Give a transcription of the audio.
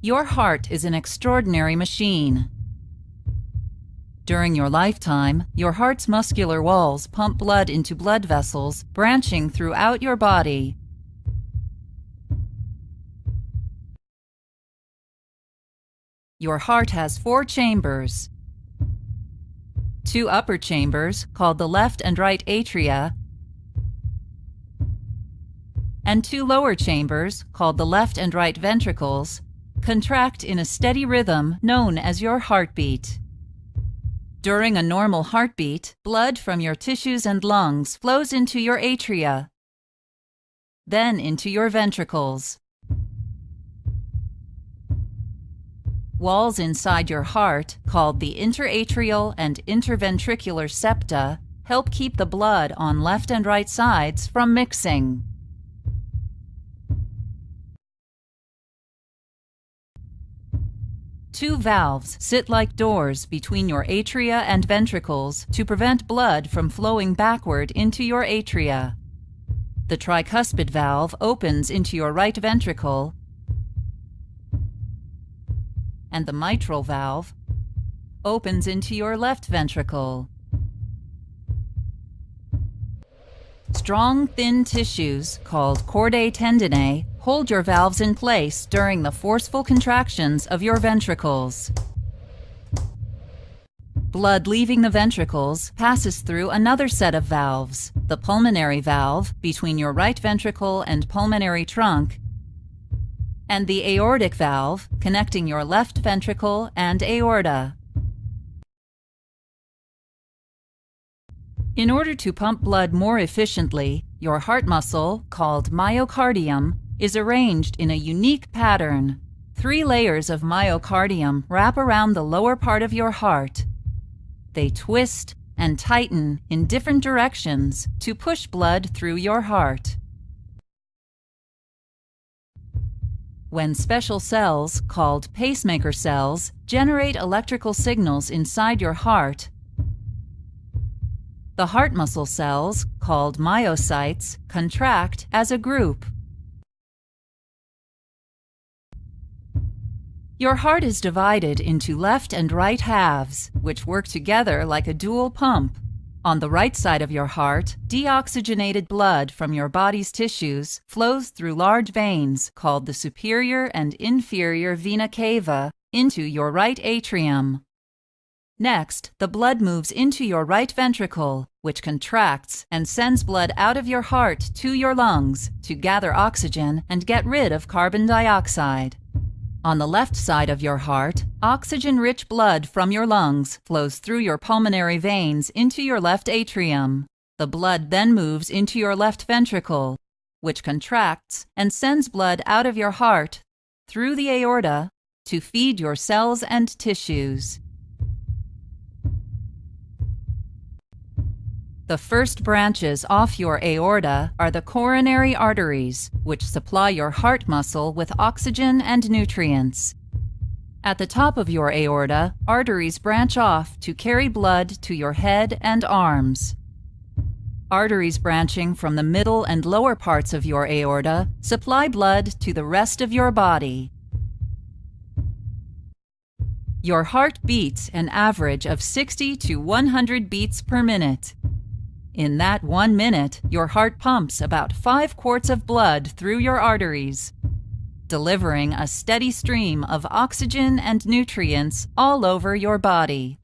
Your heart is an extraordinary machine. During your lifetime, your heart's muscular walls pump blood into blood vessels branching throughout your body. Your heart has 4 chambers. 2 upper chambers, called the left and right atria, and 2 lower chambers, called the left and right ventricles, contract in a steady rhythm known as your heartbeat. During a normal heartbeat, blood from your tissues and lungs flows into your atria, then into your ventricles. Walls inside your heart, called the interatrial and interventricular septa, help keep the blood on left and right sides from mixing. Two valves sit like doors between your atria and ventricles to prevent blood from flowing backward into your atria. The tricuspid valve opens into your right ventricle, and the mitral valve opens into your left ventricle. Strong, thin tissues, called chordae tendineae, hold your valves in place during the forceful contractions of your ventricles. Blood leaving the ventricles passes through another set of valves, the pulmonary valve between your right ventricle and pulmonary trunk, and the aortic valve connecting your left ventricle and aorta. In order to pump blood more efficiently, your heart muscle, called myocardium, is arranged in a unique pattern. 3 layers of myocardium wrap around the lower part of your heart. They twist and tighten in different directions to push blood through your heart. When special cells, called pacemaker cells, generate electrical signals inside your heart, the heart muscle cells, called myocytes, contract as a group. Your heart is divided into left and right halves, which work together like a dual pump. On the right side of your heart, deoxygenated blood from your body's tissues flows through large veins, called the superior and inferior vena cava, into your right atrium. Next, the blood moves into your right ventricle, which contracts and sends blood out of your heart to your lungs to gather oxygen and get rid of carbon dioxide. On the left side of your heart, oxygen-rich blood from your lungs flows through your pulmonary veins into your left atrium. The blood then moves into your left ventricle, which contracts and sends blood out of your heart through the aorta to feed your cells and tissues. The first branches off your aorta are the coronary arteries, which supply your heart muscle with oxygen and nutrients. At the top of your aorta, arteries branch off to carry blood to your head and arms. Arteries branching from the middle and lower parts of your aorta supply blood to the rest of your body. Your heart beats an average of 60 to 100 beats per minute. In that 1 minute, your heart pumps about 5 quarts of blood through your arteries, delivering a steady stream of oxygen and nutrients all over your body.